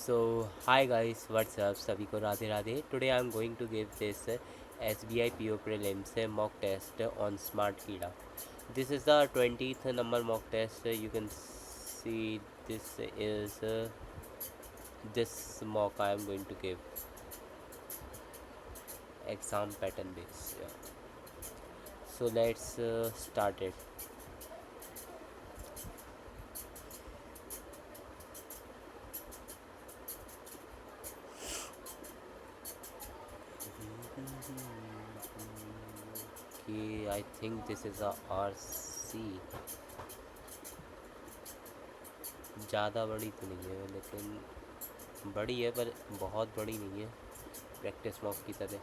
Hi guys, what's up? सभी को Radhe Radhe. Today I'm going to give this SBI PO prelims mock test on Smart Kida. This is the 20th number mock test. You can see this is this mock I am going to give exam pattern base. Yeah. So let's start it. Okay, I think this is a RC. ज़्यादा बड़ी तो नहीं है लेकिन बड़ी है पर बहुत बड़ी नहीं है प्रैक्टिस मॉक की तरह.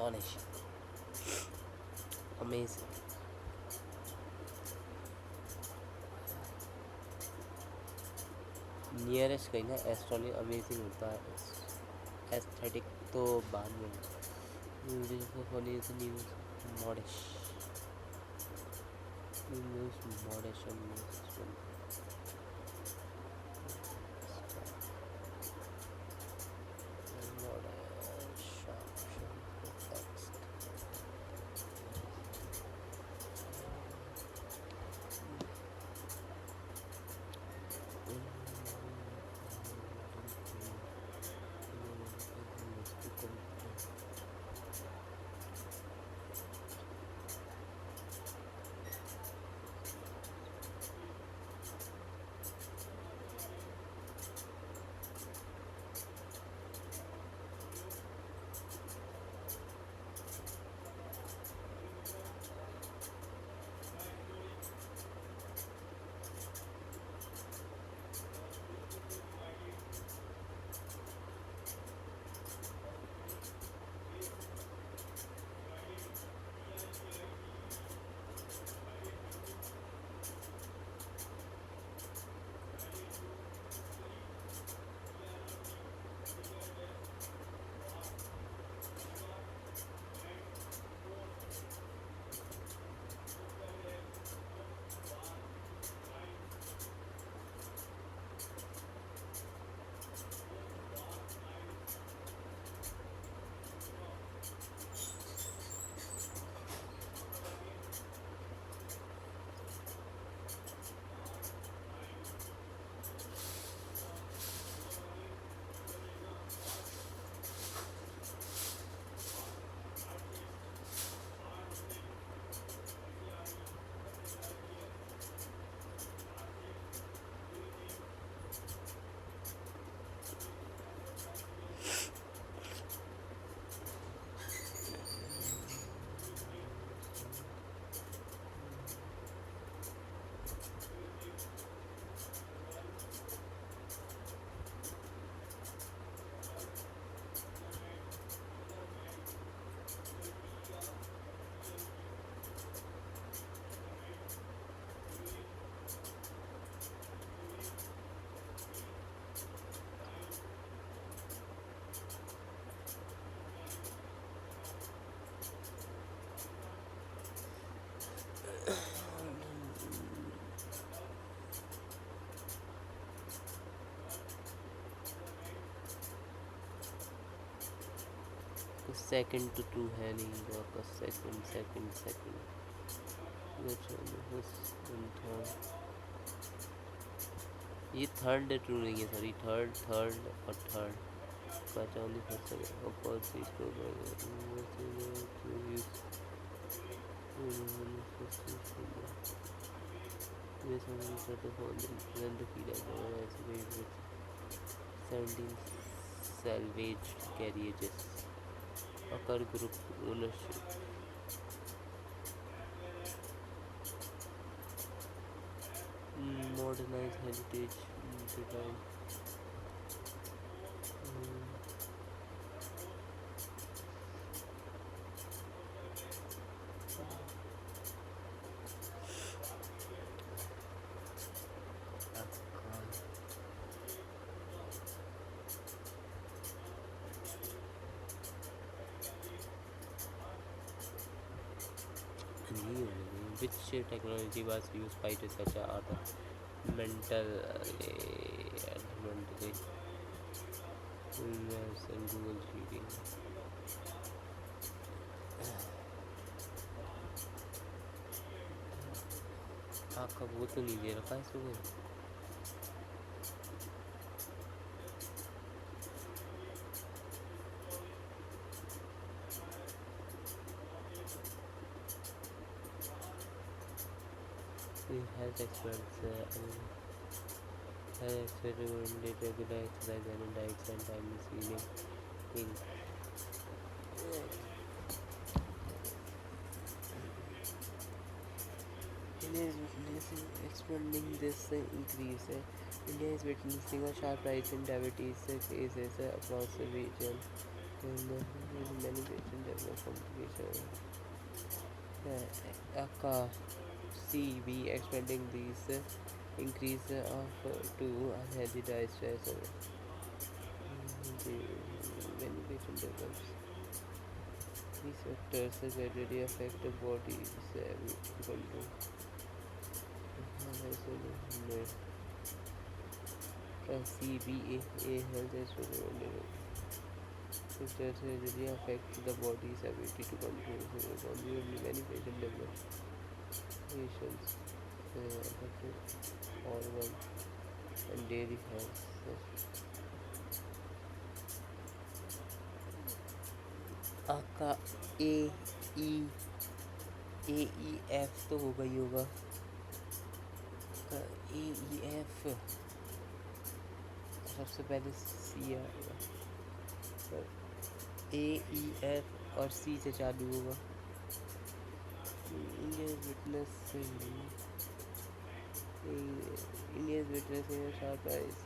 Astonishing. Amazing. नियरेस्ट कहीं ना एस्ट्रोनॉमी अमेजिंग होता है. एस्थेटिक तो बाद में. न्यूज़ मॉडिश मॉडिश सेकंड तो टू है नहीं, तो आपका सेकंड सेकंड सेकंड थर्ड, ये थर्ड ट्रू नहीं है, सॉरी थर्ड थर्ड और थर्ड बचा ओनली फर्स्ट सेकंड और first is two this one is the following present the field as well as with 17 salvaged carriages occur group ownership. Modernized heritage design. Which technology was used by researcher Arthur mentally and Google reading. आपका वो तो नहीं दे रखा इसमें। health experts recommended regular exercise and diets and timely sleeping. India is witnessing expanding this increase. India is witnessing a sharp rise in diabetes cases across the region, and many patients develop complications. CB expanding these increase of to unhealthy diet stress. Many patients develop these factors gradually affect the body's ability to control. CBA health is factors really affect the body's ability to control. Many patients develop patients affected organ and daily health. आपका AEF तो होगा ही होगा। AEF सबसे पहले C आएगा, AEF और C से चालू होगा। India's witnessing a sharp rise.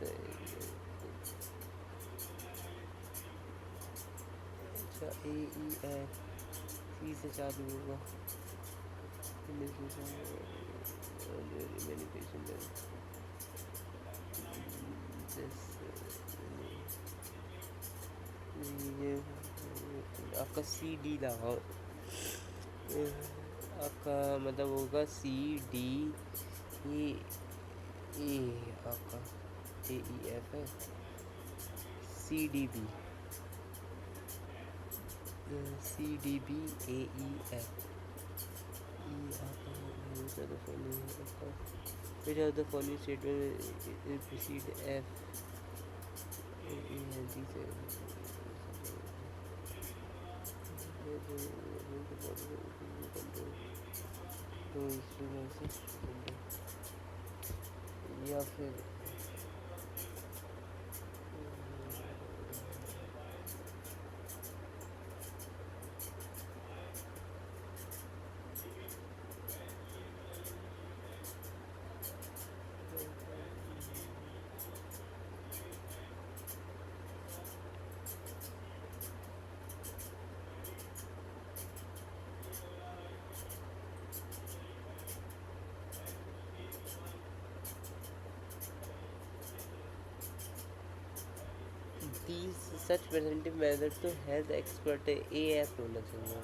अच्छा AEF C से चालू होगा। Many patients आपका CD लगा, आपका मतलब होगा CD ए आपका AEF है CDB AEF which of the following statement precede F? या फिर these such preventive measures तो हेल्थ एक्सपर्ट AF होना चाहिए,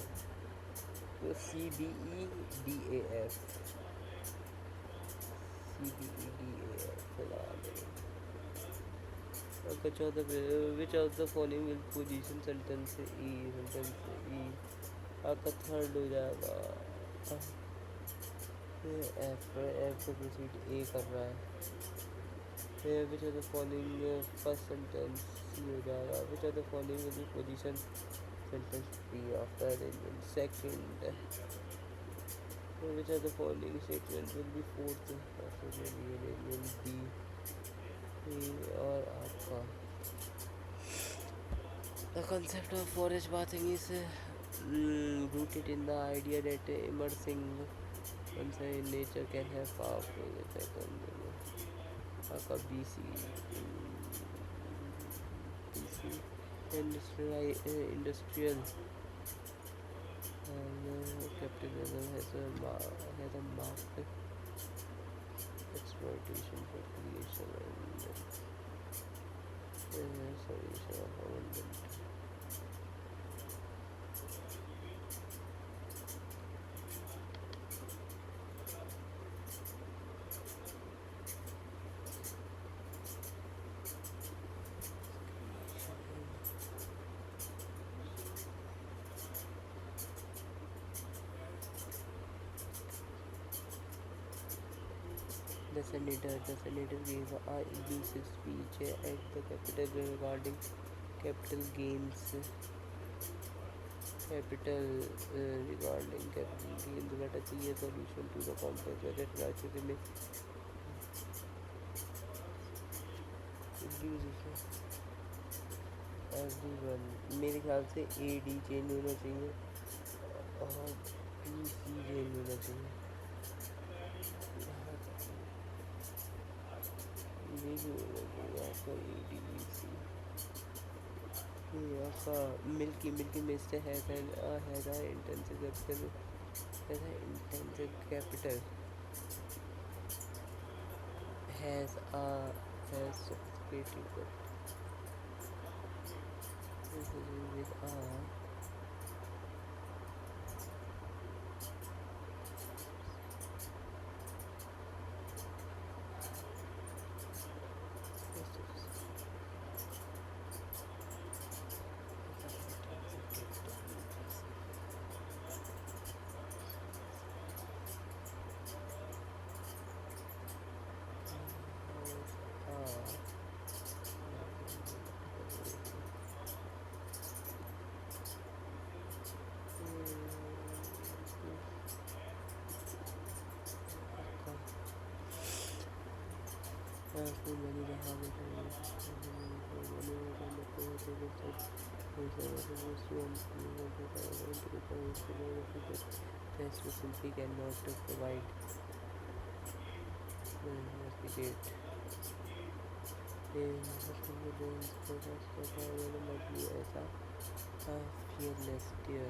तो CBE DAF लगा देंगे। which of the following will position sentence E आपका थर्ड हो जाएगा एफ को प्रोसीड ए कर रहा है which are the following first sentence C हो जाएगा which are the following will be position sentence B after arrangement second which are the following statement will be fourth after arrangement B और आपका the concept of forest bathing is rooted in the idea that immersing oneself in nature can have powerful effect on the BC industrial capitalism has a marked exploitation for creation and solution of abundant. The senator gave a elusive speech at the Capitol regarding capital gains. Regarding capital gains, let us see a solution to the complex budget crisis in everyone. मेरे ख्याल से A D change होना चाहिए और B C change होना चाहिए ये भी होना चाहिए आपका ए डी बी सी आपका milky mist has a intensive capital has sophisticated but with a test we simply cannot provide investigate ऐसा fearless dear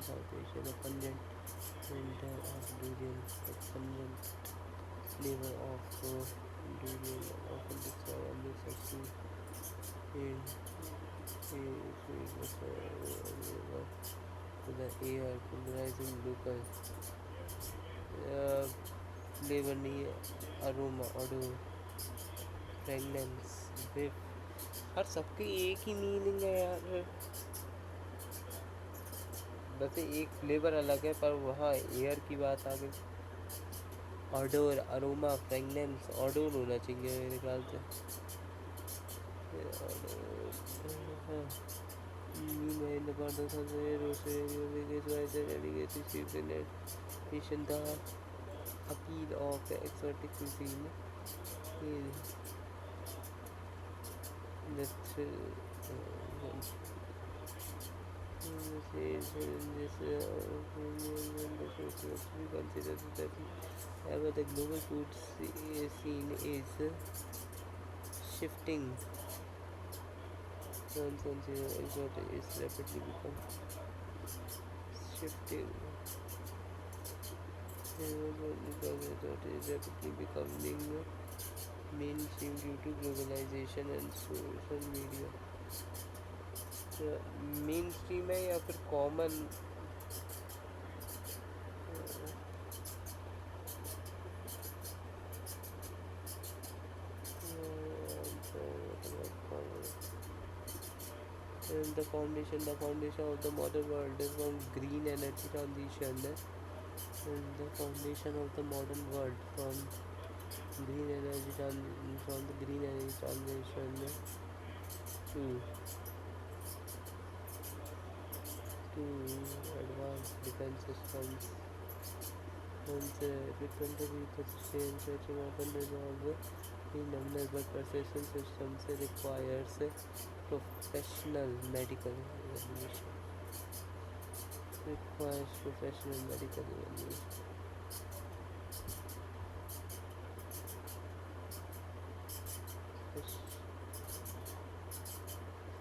South Asia, the pungent winter of durian, the pungent flavor of durian often described only succeed in sweetness to the air, polarizing local flavor नहीं aroma, odor, fragrance, whiff हर सबके एक ही meaning है यार वैसे एक flavour अलग है पर वहाँ एयर की बात आ गई ऑडोर अरोमा फ्रेगनेंस ऑडोर होना चाहिए मेरे ख्याल से appeal of exotic cuisine however the global food scene is shifting exotic is rapidly become shifting because it is rapidly becoming mainstream due to globalization and social media. mainstream है या फिर common? The foundation of the modern world is from green energy transition. And the foundation of the modern world from from the green energy transition to to advanced defense systems. And different research stretching often resolve in numbers, but precision systems requires professional medical evaluation. Requires professional medical evaluation.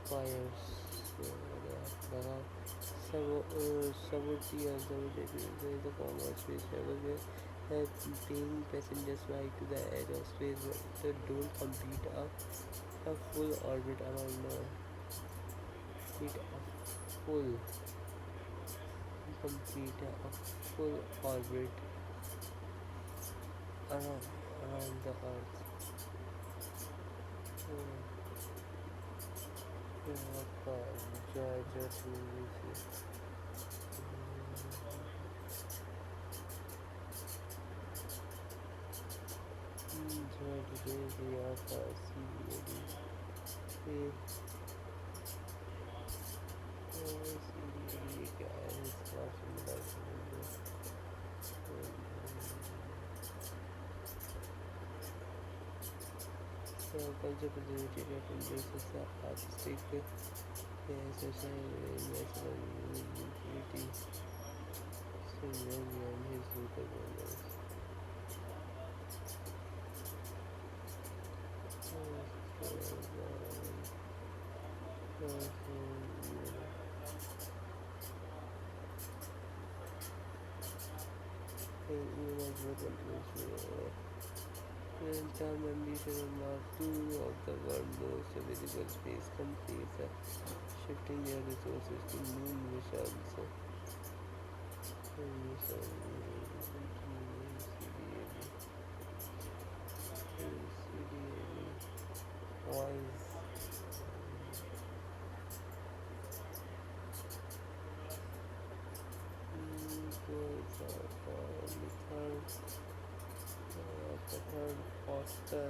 Requires लगा sabotage there is a former space travel where paying passengers fly to the edge of space but don't complete a full orbit around complete a full complete a full orbit around the earth. Georgia culture preservation embraces the artistic social utility syndrome and his local borders. Term ambition and Mark II of the world's most visible space countries are shifting their resources to moon missions. Wise. The third foster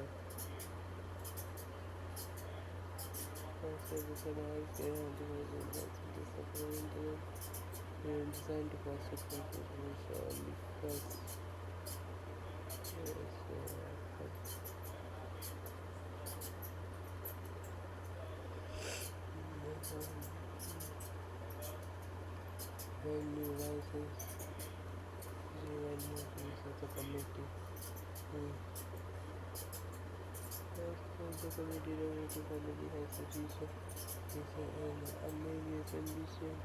recognized designed to foster contribution because when new license when new piece of the committee the committee has reached an ambiguous ambition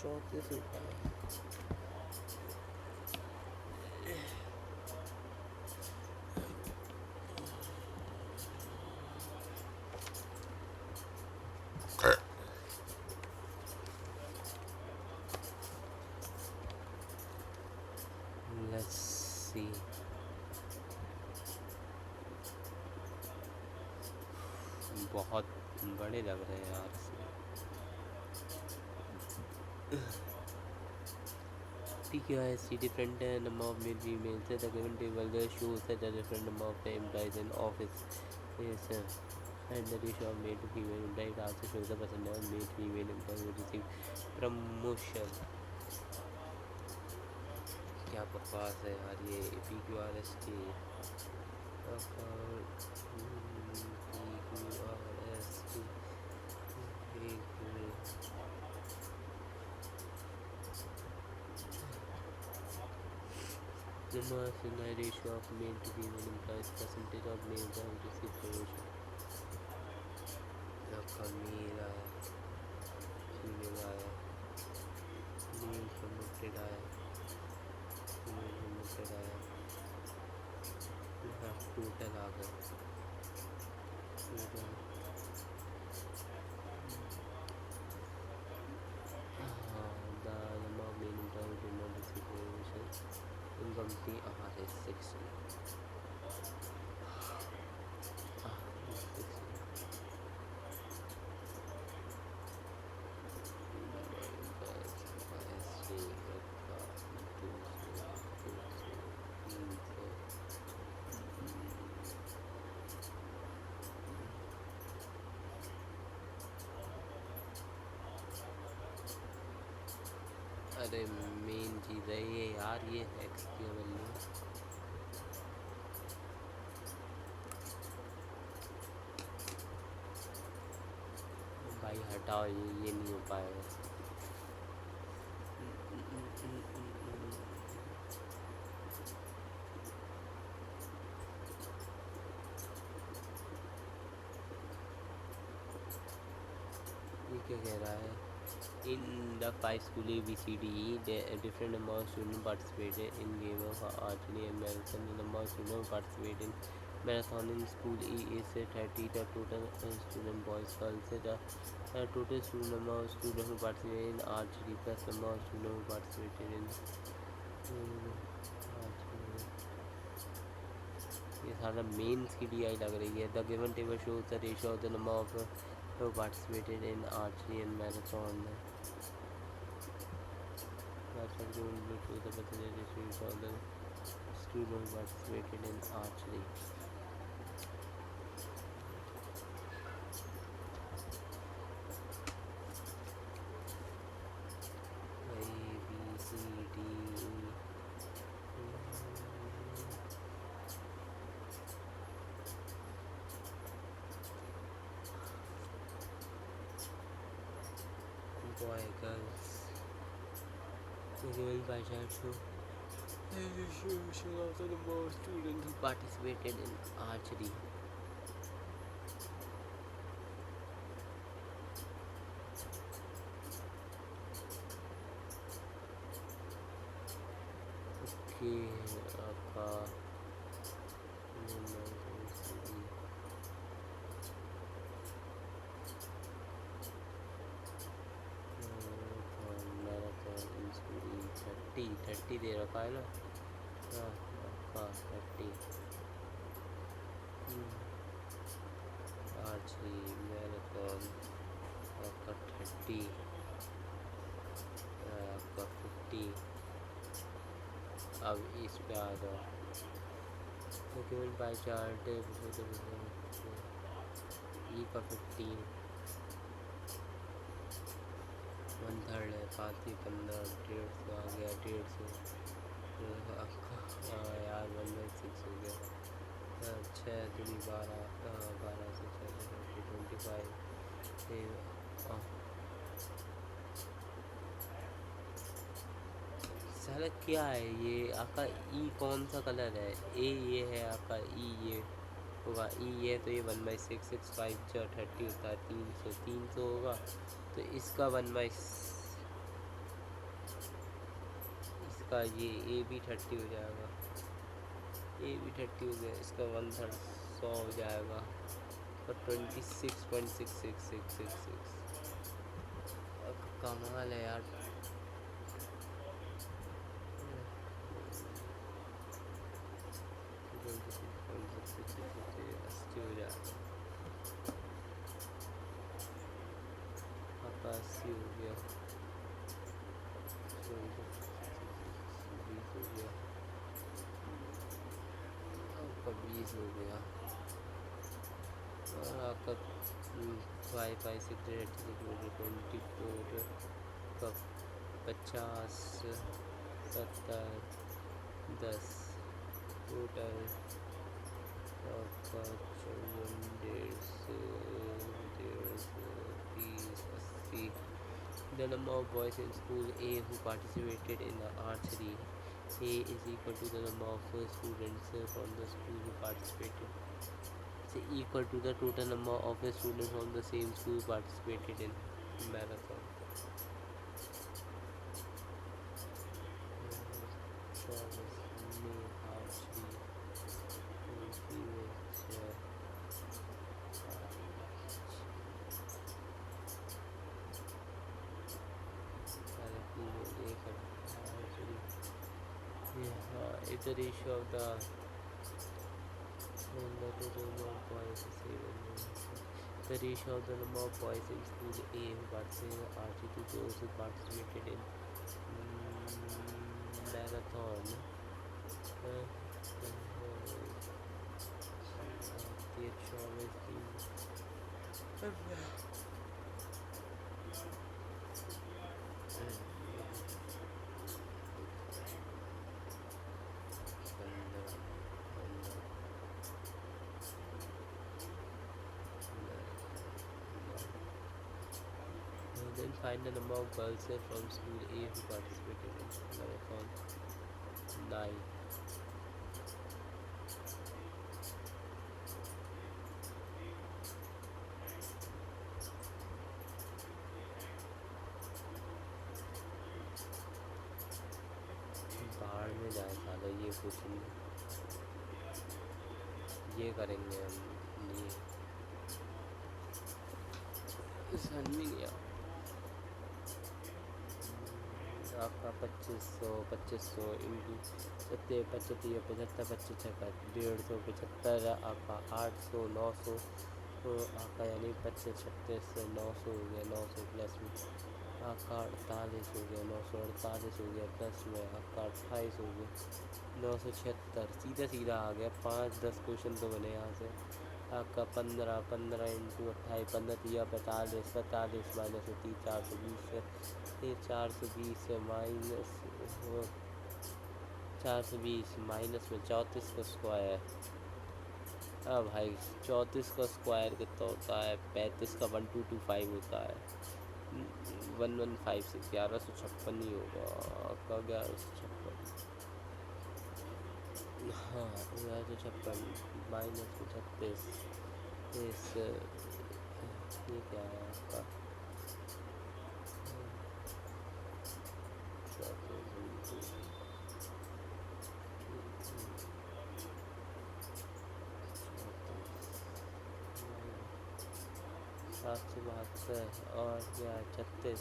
short this is let's see. बहुत बड़े लग रहे हैं यार PQIST different number of male females. The given table shows that the different number of employees in office is and the ratio of male to female employees also shows the percentage of male female employees who receive promotion. क्या बकवास है यार ये PQRST Number in the ratio of male to female employees, percentage of males have received promotion. आपका mail आया, female आया, mail promoted आया, female promoted आया, यहाँ टोटल आ गया, टोटल हाँ the number of male employees did not receive promotion in company is 60. Ah, 60. अरे main चीज़ है ये यार, ये एक्सक्यूएल में भाई हटाओ, ये नहीं हो पाएगा। ये क्या कह रहा है? In the 5 school ABCDE, different number of students participated in game of archery and marathon. The number of students participated in marathon in school E is 30. The total student boys girls. The total student number of students who participated in archery plus number of students who participated in archery. ये सारा mains की DI लग रही है. The given table shows the ratio of the number of who participated in archery and marathon. That's what going to show the percentage ratio of the students who participated in archery. A B C D E. Boy, girls. Given by chart show of the number of students who participated in archery. Okay, आपका marathon 30 दे रखा है ना? हाँ आपका 30 archery marathon आपका 30 आपका 50. अब इस पे आ जाओ. डॉक्यूमेंट बाय चार्ट ई का 15 1/3 है. 5-15 150 आ गया. 150 आपका यार 1/6 हो गया. 6×12 12 से 25 साला क्या है ये आपका? ई कौन सा कलर है? ए ये है आपका. ई ये होगा. ई ये तो ये 1/6 6 5 30 होता है. 300 होगा तो इसका 1/, इसका ये ए भी 30 हो जाएगा. ए भी 30 हो गया. इसका 1/3 100 हो जाएगा और 26.66666. कमाल है यार. 80 हो जाएगा. आपका 80 हो गया. 20 हो गया. आपका 20 हो गया. और आपका 5/6 का 50 70 10 टोटल आपका 54 150 The number of boys in school A who participated in the archery A is equal to the number of students from the school who participated. Say equal to the total number of students from the same school participated in marathon. It's the ratio of the the ratio of the number of boys in school A who participated RG to those who participated in marathon. The then find the number of girls from school A who participated in marathon. 9. बाहर में जाए साला ये question ये करेंगे हम ये समझ में नहीं आया आपका 2500 इंटू 75 75 25 150 आपका 800 900 तो आपका यानी 25 36 900 हो गया 900 प्लस में आपका 48 हो गया 948 हो गया प्लस में आपका 28 हो गया 976 सीधा सीधा आ गया 5-10 क्वेश्चन तो बने यहाँ से आपका 15 इंटू 28 15 45 45 माइनस 420 माइनस 420 माइनस में 34 का स्क्वायर। हाँ भाई 34 का स्क्वायर कितना होता है 35 का 1225 होता है 1156 1156 ही होगा आपका 1156 हाँ 1156 माइनस 36 इस ये क्या है आपका 772 और क्या 36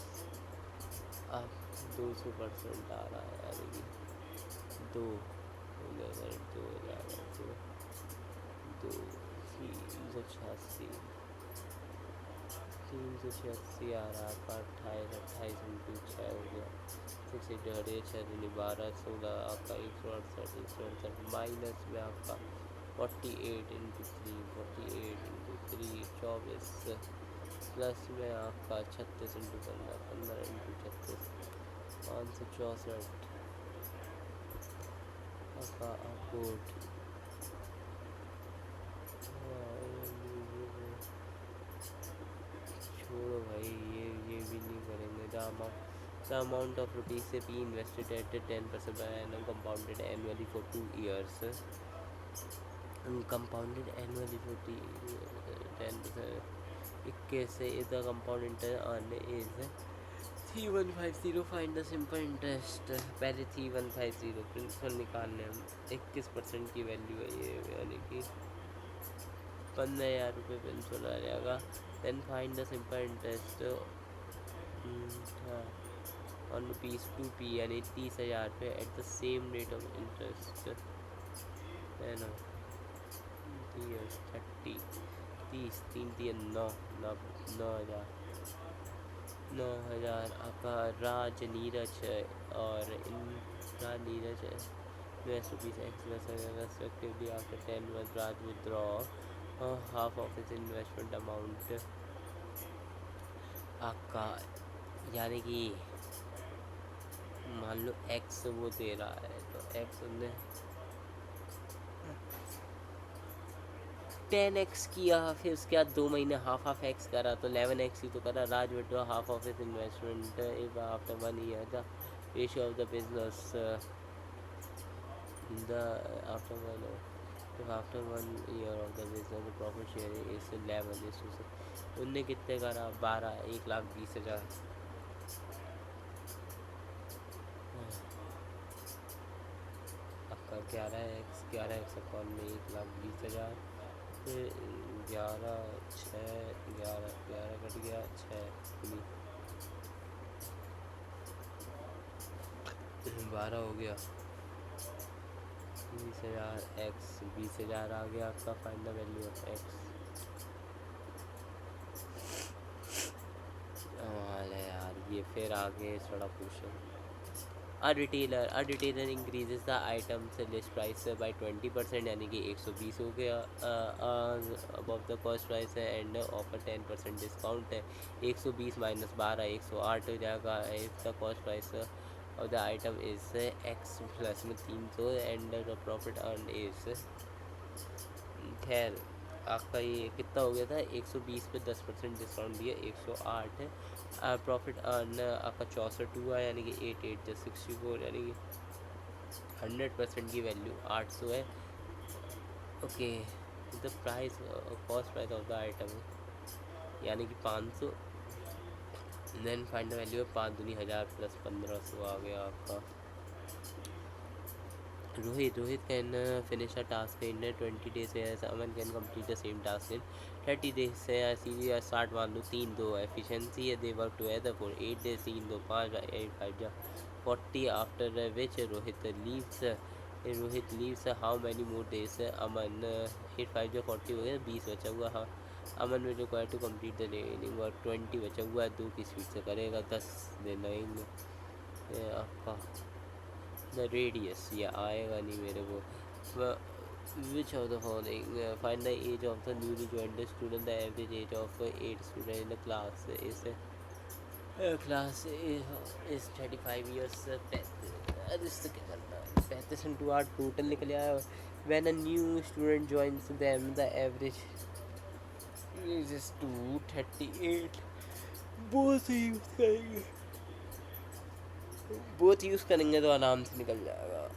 अब 200% आ रहा है यानी कि 2 हो गया 386 आ रहा है आपका 28 इंटू 6 हो गया 6 12 16 आपका 168 माइनस में आपका 48 इंटू 3 24 प्लस में आपका 36 इंटू 15 इंटू 36 564 आपका आउटपुट छोड़ो भाई ये भी नहीं करेंगे the amount of rupees be invested at 10% per annum compounded annually for 2 years compounded annually for 10% 21 is the compound interest earned is 3150 find the simple interest पहले 3150 प्रिंसिपल निकालने हम 21% की वैल्यू है ये यानी कि 15,000 रुपये प्रिंसिपल आ जाएगा then find the simple interest on rupees 2p यानी 30,000 रुपये at the same rate of interest है ना 30 3 9,000 आपका राज नीरज और Indira Neeraj US rupees X respectively after 10 months Raj withdraw half of his investment amount आपका यानी कि मान लो X वो दे रहा है तो X उन्हें 10x किया फिर उसके बाद 2 महीने हाफ x करा तो 11x ही तो करा Raj withdraw half of his investment if after 1 year the ratio of the business The after one if after 1 year of the business the profit sharing is 11:6 उनने कितने करा 12,1,20,000 आपका 11x अकाउंट में 1,20,000 फिर 11 कट गया 12 हो गया 20,000 एक्स 20,000 आ गया आपका find the value of x यार ये फिर आगे थोड़ा question a retailer increases the items list price by 20% यानी कि 120 हो गया above the cost price है एंड ऑफर 10% डिस्काउंट है 120 माइनस 12 108 हो जाएगा if the cost price of the item is x plus में 300 and the profit earn is खैर आपका ये कितना हो गया था 120 पे 10% डिस्काउंट दिया 108 है प्रॉफिट अर्न आपका 64 हुआ यानी कि 88 जो 64 यानी कि 100% की वैल्यू 800 है okay the price cost price of the item यानी कि 500 देन फाइंड द वैल्यू है 5 दूनी 1000 प्लस 1500 आ गया आपका Rohit can finish a task in 20 days whereas Aman can complete the same task in 30 days Sidhi start मान लो 3 2 efficiency है they work together for 8 days 3 2 5 8 5 जा 40 after which Rohit leaves how many more days Aman 8 5 जा 40 हो गया 20 बचा हुआ हाँ अमन में require to complete the remaining work 20 बचा हुआ है 2 की स्पीड से करेगा 10 देना आपका द रेडियस या आएगा नहीं मेरे को which of the following find the age of the newly joined student the average age of 8 student in the class is class is 35 years 35 into 8 total निकल आया when a new student joins them the average is 238 बहुत ही use करेंगे बहुत use करेंगे तो आराम से निकल जाएगा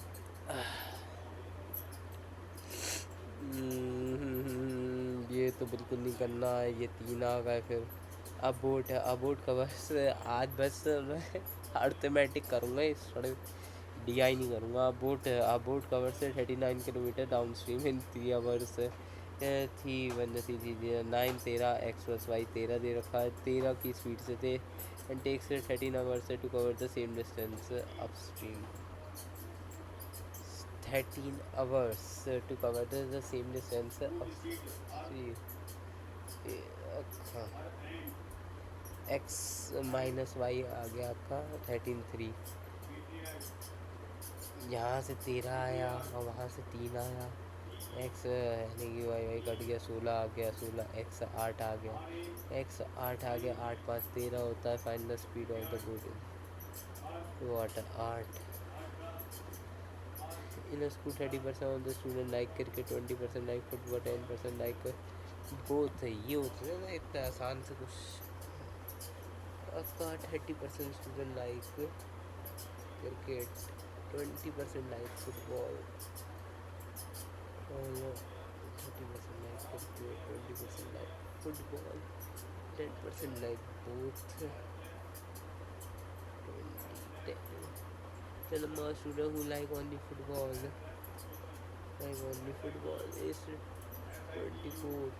ये तो बिल्कुल नहीं करना है ये 3 आ गए फिर अबोट है अबोट का बस आज बस मैं अर्थमेटिक करूँगा इस थोड़े डी आई नहीं करूँगा अबोट कवर से 39 kilometre down stream in 3 hours थी 9 13 एक्स प्लस वाई 13 दे रखा है 13 की स्पीड से थे and takes 13 hours to cover the same distance upstream 13 hours to cover the same distance upstream x minus Y आ गया आपका 13 3 यहाँ से 13 आया और वहाँ से 3 आया एक्स यानी कि वाई कट गया 16 आ गया 16 एक्स 8 आ गया एक्स 8 आ गया 8 5 13 होता है find the speed of the boat water 8 in school 30% of the student like cricket 20% like football 10% like both ये होता है ना इतना आसान से कुछ आपका 30% student like cricket 20% like football और 30% like cricket 20% like football 10% like both 20 the number of students who like only football is 24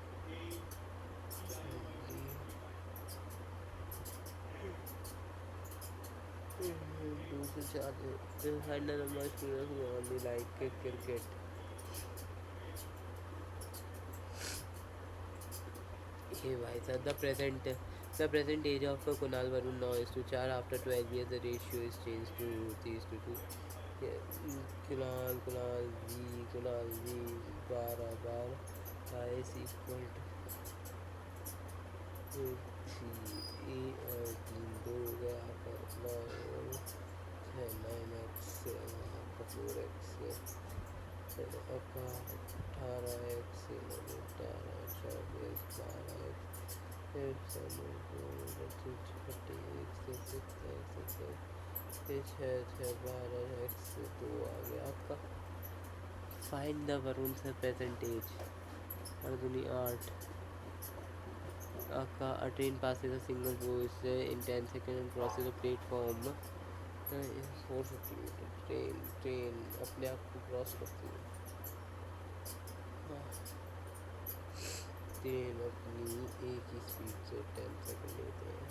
find the number of students who only like cricket हे भाई साहब the present age of Kunal Varun now is to 4 after 12 years the ratio is changed to 3:2 Kunal V 12 is equal to 3 और 3 2 हो गया आपका 9x 4x आपका 18x 18 24 12x 6 12 x 2 आ गया आपका find the Varun से percentage Arjuni 8 a train passes a single voice in 10 seconds and crosses a platform in 450 metre train अपने आप को क्रॉस करती है। ट्रेन अपनी एक ही स्पीड से 10 सेकंड लेते हैं।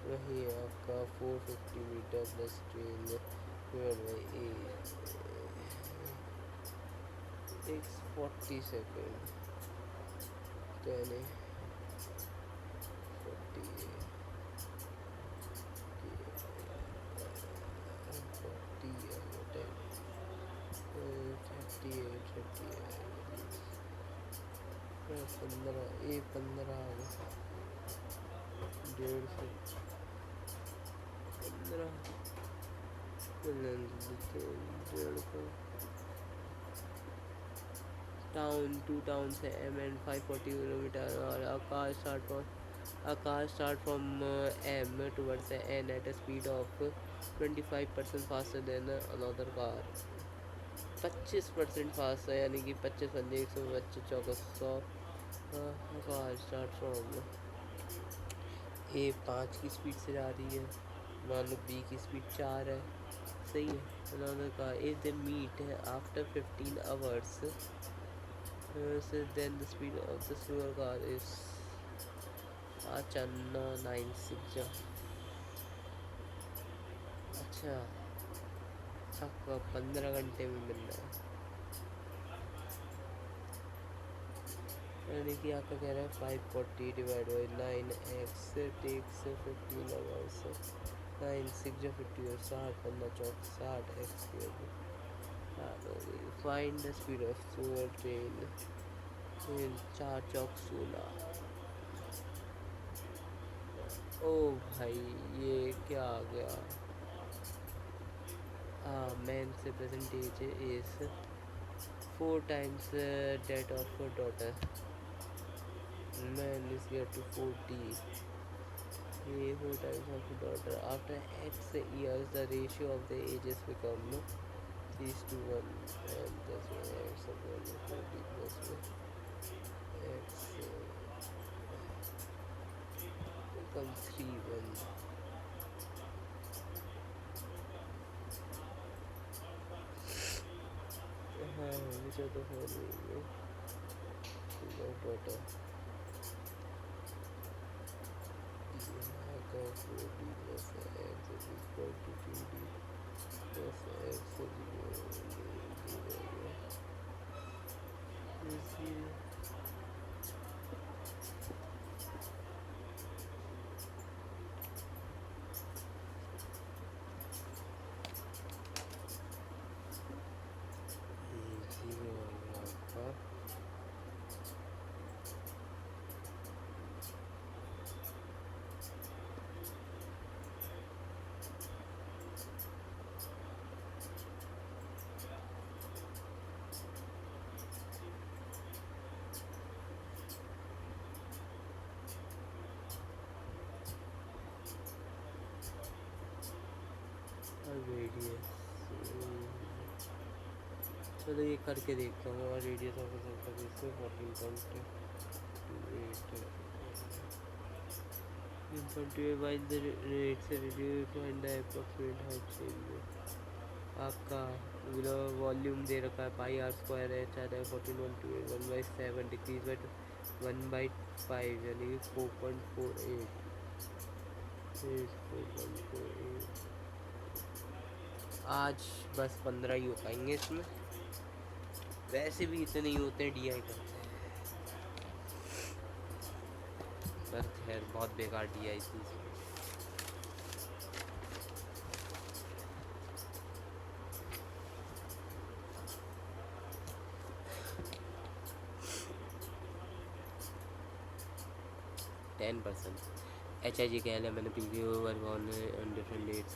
वहीं आपका 450 metre plus train divide by takes 40 seconds 10 40 15 town to town से एम एंड 540 किलोमीटर और a car start from M towards N at a speed of 25% faster than another car 25% fast है यानी कि 25 पंजे 125 चौकस 100 कार स्टार्ट फ्रॉम ए 5 की speed से जा रही है मान लो बी की स्पीड 4 है सही है। Another car if they meet after 15 hours so then the speed of the slower car is 996 अच्छा आपका 15 घंटे में मिलना है यानी कि आपका कह रहा है 540 divide by 9x takes 15 hours 9 6 जो 50 और 60 15 चौक 60 x find the speed of सुअर ट्रेन 4 चौक 16 ओ भाई ये क्या आ गया मैन से percentage is 4 times that of a daughter man is here to 40 ये 4 times of a daughter after x years the ratio of the ages become 3:1 and that's why x upon 40 plus x become 3:1 which of the following daughter 4d plus x is equal to 2d plus x is equal to radius चलो ये करके देखता हूँ और radius of इससे 14.8 while the rate से reduce find the approximate height change आपका volume दे रखा है पाई आर स्क्वायर है चाहता है 14.28 1/7 डिक्रीज बाई 1/5 यानी कि 4.48 आज बस 15 ही हो पाएंगे इसमें वैसे भी इतने नहीं होते हैं DI करते हैं पर खैर बहुत बेकार DI चीज़ 10% HIG कह लिया मैंने PQ वर्गोन डिफरेंट डेट्स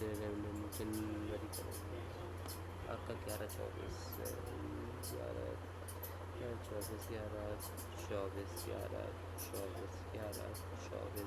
जनवरी आपका 11/24 आपका 11/24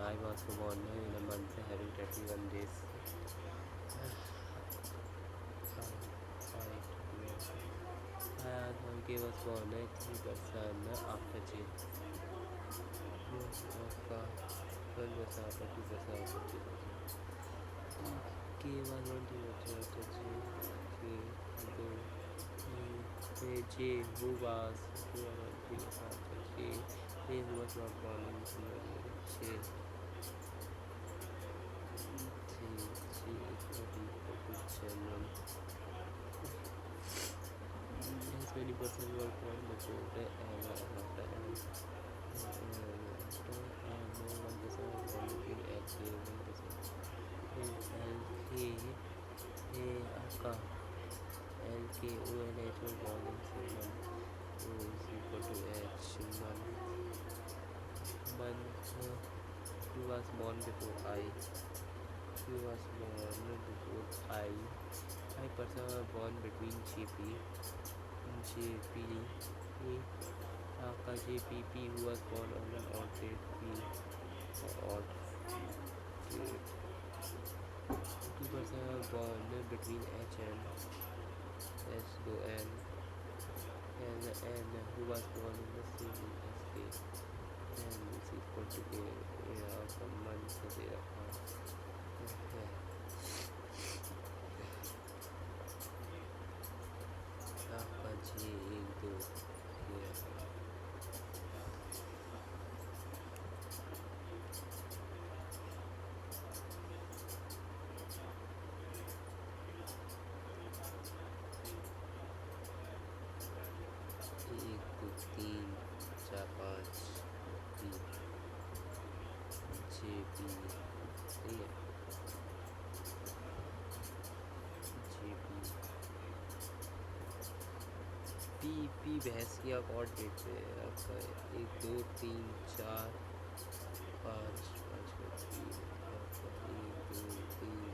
I was born in a month having 31 days. He was born 3% after J. आपका 12% after 2% after 3%. K was 1 2 after J. K J who was 2 after J. J who was not born in J. J is not equal to general. As many persons were born before the and after and no one person was born between H A 1% L K A आपका L K O N H was born in month O is equal to H month he was born before I he was born before I person were born between JP आपका JPP who was born on an odd date P odd date 2% were born between H and S O N and who was born in the same week as K and is equal to K of a month there आपका J 1 2 तीन चार पाँच JP सही है JP P भैंस की आप और डेट पे आपका 1 2 3 4 5 5 3 आपका 1 2 3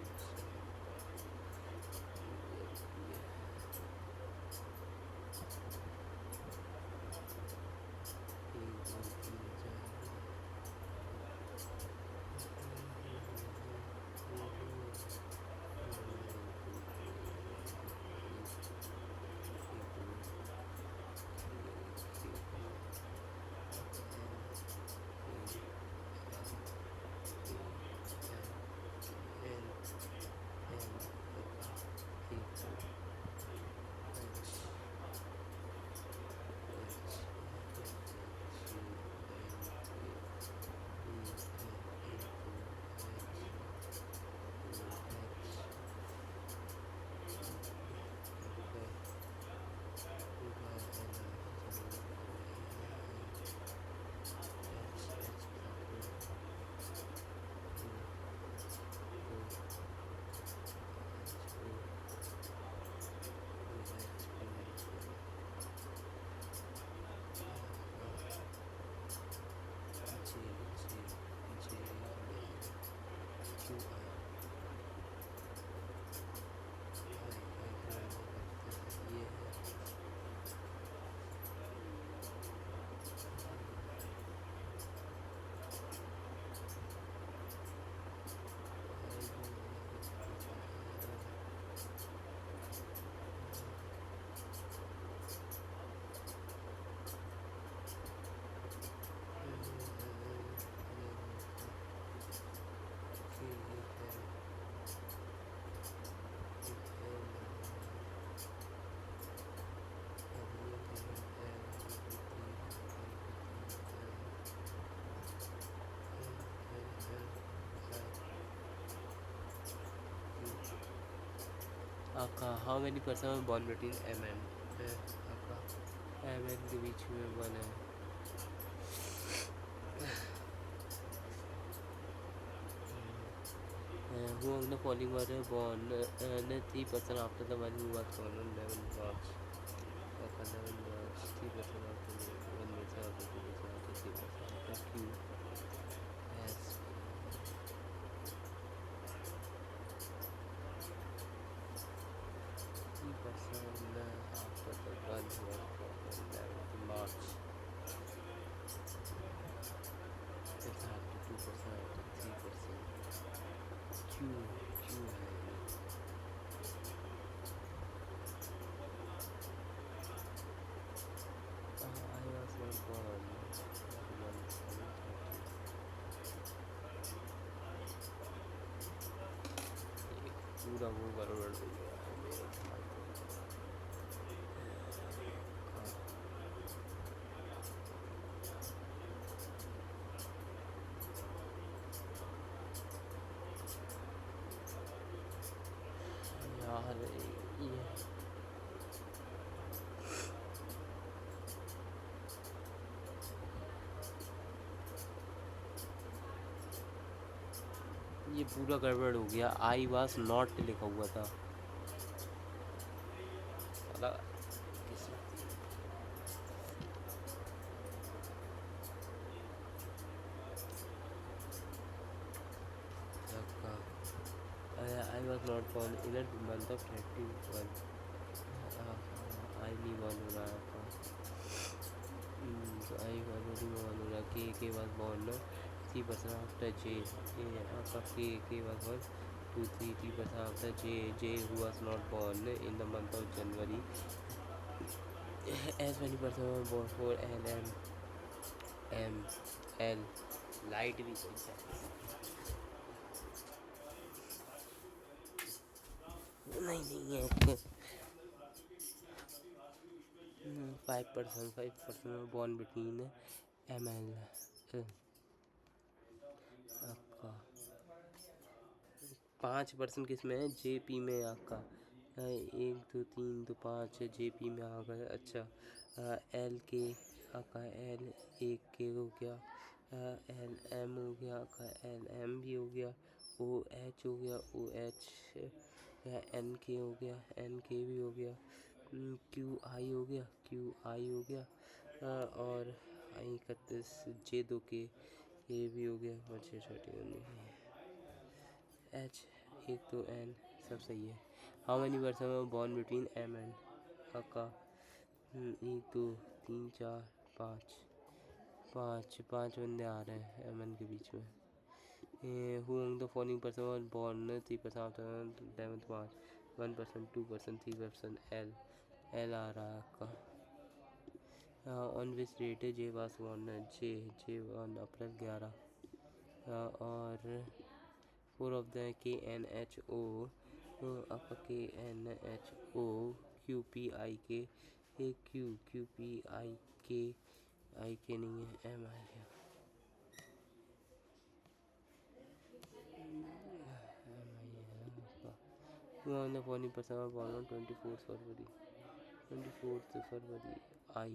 आपका हाउ मेनी पर्सन में बॉर्न बिटवीन एम एन आपका एम एन के बीच में 1 है who among the following were born 3% after the one who was born on 11 March 11 March 3% after 1 minute after 2 minutes after 3% after Q S 3% after the one who was born on 11 March it's after 2% पूरा वो गड़बड़ हो गया है मेरे साथ। यार ये पूरा गड़बड़ हो गया। आई वाज नॉट लिखा हुआ था। साला I was not born in the month of 31। आई नहीं बॉर्न हो रहा था। आई ऑलरेडी बॉर्न हो रहा। के वाज बॉर्न 3% आफ्टर जे। आपका के was born 2-3% after J who was not born in the month of January as many person were born for M L light भी सही है। नहीं है 5% born between ML आपका 5% किस में है? JP में आपका 1 2 3 2 5 JP में आ गए। अच्छा L के आपका L 1 के हो गया। L M हो गया आपका L M भी हो गया। O H हो गया O H N के हो गया N के भी हो गया। Q I हो गया Q I हो गया। और I 31 J 2 के ये भी हो गया। बच्चे H 1 2 N सब सही है। How many person were born between M and आपका 1 2 3 4 5 पाँच बंदे आ रहे हैं एम एन के बीच में। Who the following person were born 3% आफ्टर 11th March 1% 2% 3% एल आ रहा है आपका। ऑन विच डेट जे वास बॉर्न जे 1 अप्रैल 11। और 4 ऑफ द KNHO आपका KNHO QPI के QPI के आई के नहीं है एम आई है। Following person were born on 24 फरवरी आई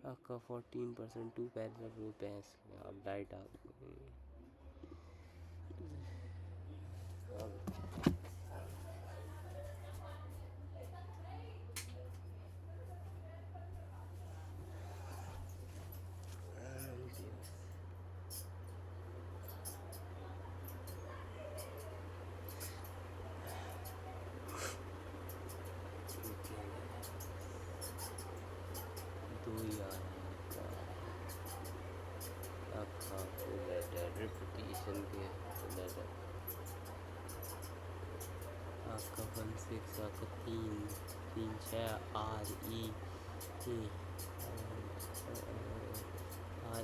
आपका 14% 2 पैर वो पैंस आप डाइट आप दो ही आ रहा है आपका लेटर रिपीटिशन के लेटर आपका 16 आपका 3 6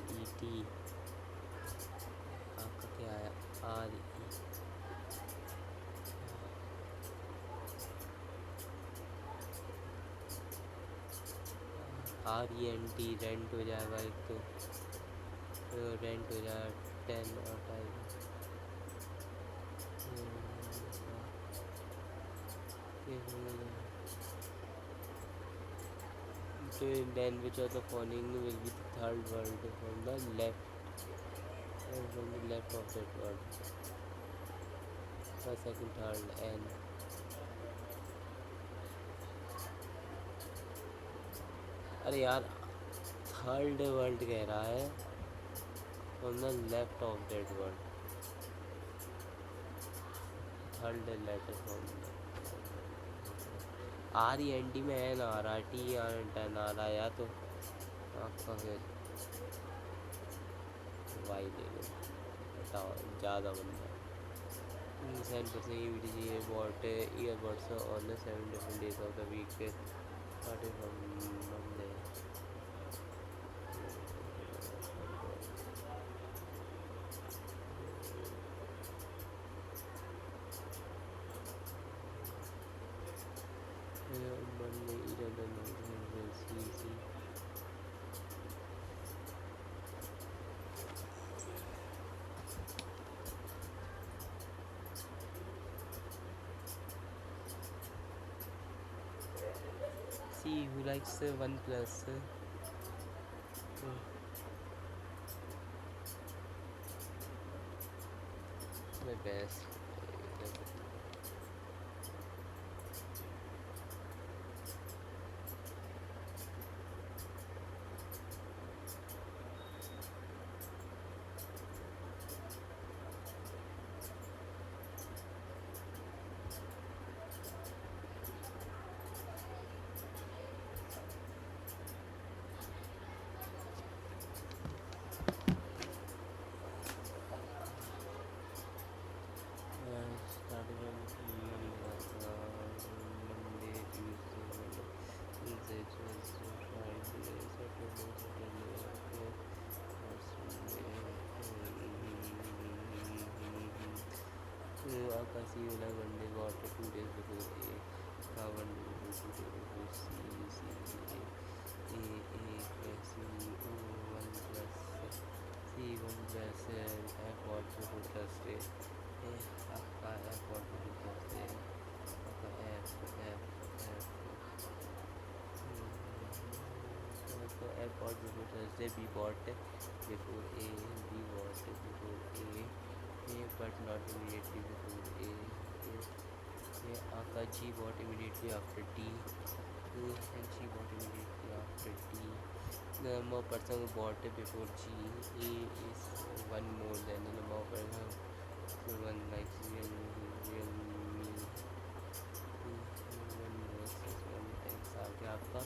RET आपका क्या है RENT रेंट हो जाएगा एक तो रेंट हो जाएगा 10 और time then which of the following will be the third word from the left of that word first second third and अरे यार थर्ड वर्ड कह रहा है from the left of that word third letter from RENT में N आ रहा है TN आ रहा है या तो आपका फिर वाई ले लो बताओ ज़्यादा बंदा साइन पर से ये boAt earbuds on 7 different days of the week starting from Monday who likes OnePlus. My best. Started on Monday, Tuesday, Wednesday, Thursday, Friday, Saturday, Akasi Ula Monday got 2 days before A, one day before 2 days before C, one plus C1 plus F what before Thursday, आपका F what before Thursday, आपका तो F what before Thursday, B what before A, B what before A but not immediately before A आपका G what immediately after D, and G what immediately after D. The number of person who bought it before G, A is one more than the number of person who one like Realme, one versus one X आगे आपका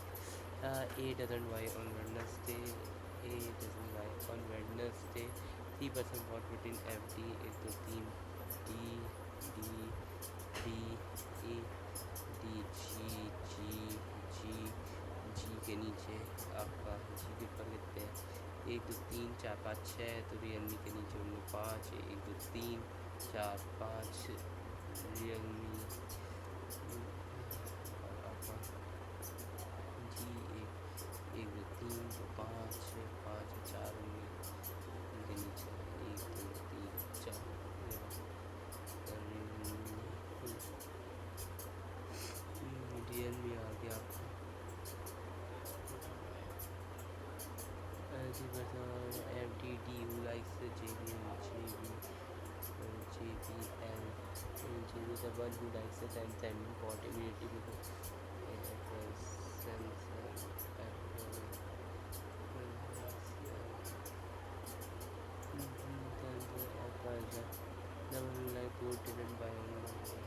A doesn't buy on Wednesday, A doesn't buy on Wednesday. 3% bought between FD 1 2 3 D D D A D G G G G के नीचे आपका G के ऊपर लिखते हैं 1 2 3 4 5 6 तो रियलमी के नीचे उनमें 5 1 2 3 4 5 रियलमी आपका जी 1 2 3 तो 5 5 4 उनके नीचे 1 2 3 4 रियलमी आ गया आपका FDD who likes the JBL JBL JB the one who likes the Samsung bought immediately because Samsung Apple the one who like both didn't buy on Monday.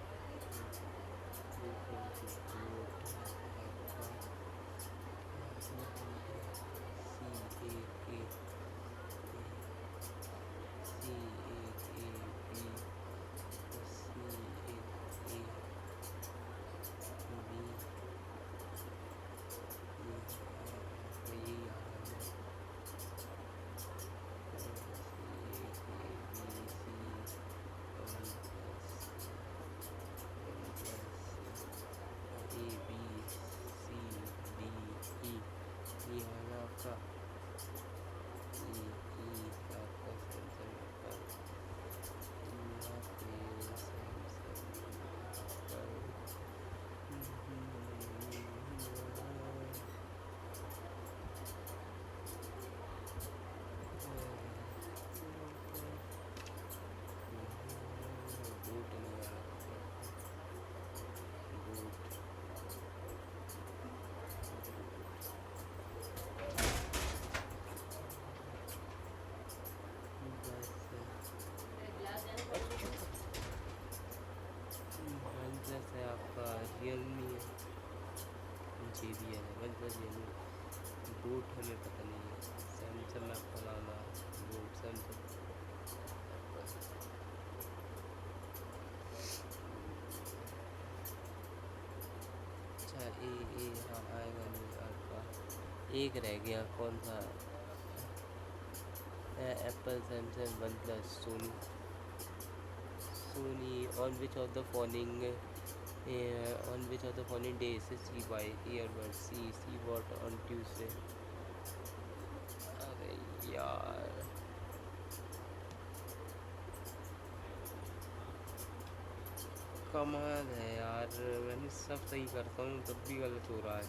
है आपका रियलमी है JBL है वन प्लस रियलमी बोट हमें पता नहीं है Samsung में आपका लाना बोट सैमसंग अच्छा ए हाँ आएगा नहीं आपका एक रह गया कौन सा Apple Samsung OnePlus Sony on which of the following days C by earbud C what on Tuesday. अरे यार कमाल है यार मैंने सब सही करता हूँ तब भी गलत हो रहा है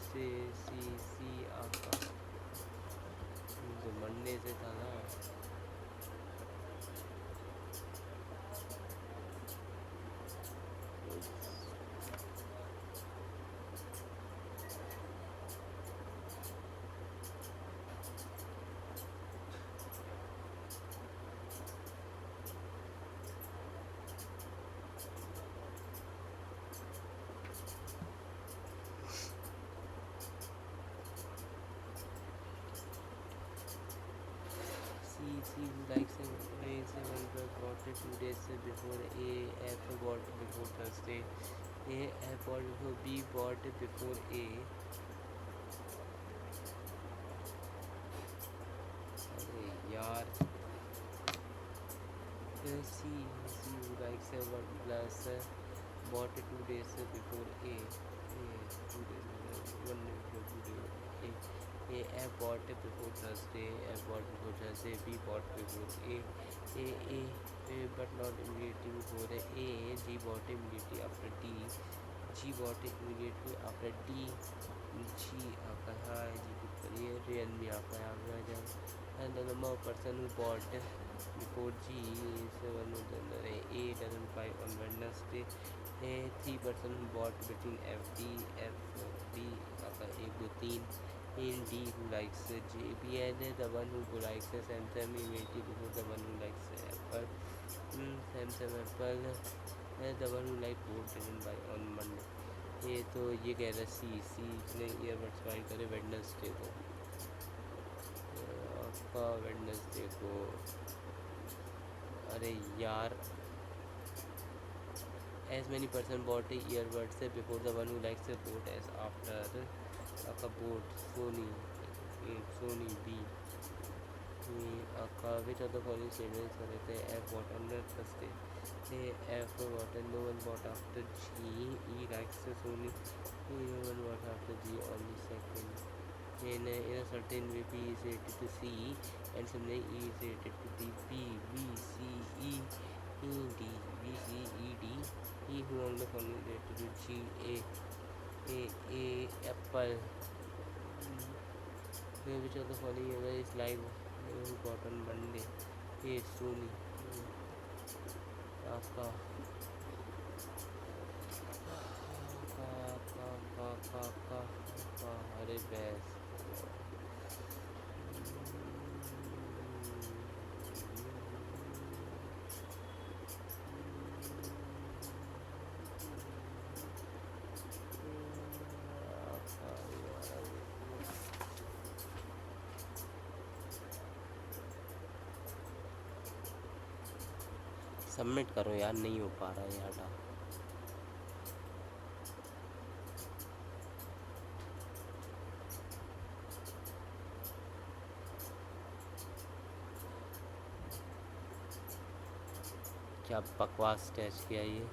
से सी आपका तो मंडे से था ना। C like A7 bought it 2 days before A. F bought before Thursday. A F bought before B bought before A. अरे यार C like 7 plus bought 2 days before A. A 2 days 1 day before 2 days A. F bought before Thursday. F bought before Thursday. B bought before A but not immediately before A. G bought immediately after D. G bought immediately after D. G आपका है G की करिए Realme आपका आ गया and the number of person who bought before G is 1 A doesn't buy on Wednesday. A 3 person who bought between FD FD आपका 1 2 3 in D who likes JBL the one who likes Samsung immediately before the one who likes Apple. Samsung Apple the one who like both didn't buy on Monday. ये तो ये कह रहा सी ने earbuds by करे Wednesday को आपका Wednesday को। अरे यार as many person bought earbuds before the one who likes a boat as after आपका बोट Sony B आपका which of the following statements correct है F bought on Thursday. F bought and no one bought after G. E likes Sony. No one bought after G on the second. In a certain way B is rated to C and similarly E is rated to D. B C E D B C E D E who among the following rated to G. A Apple. Which of the following is live who got on Monday. A Sony आपका अरे भैंस submit करो यार नहीं हो पा रहा है यार। क्या बकवास टेस्ट किया ये।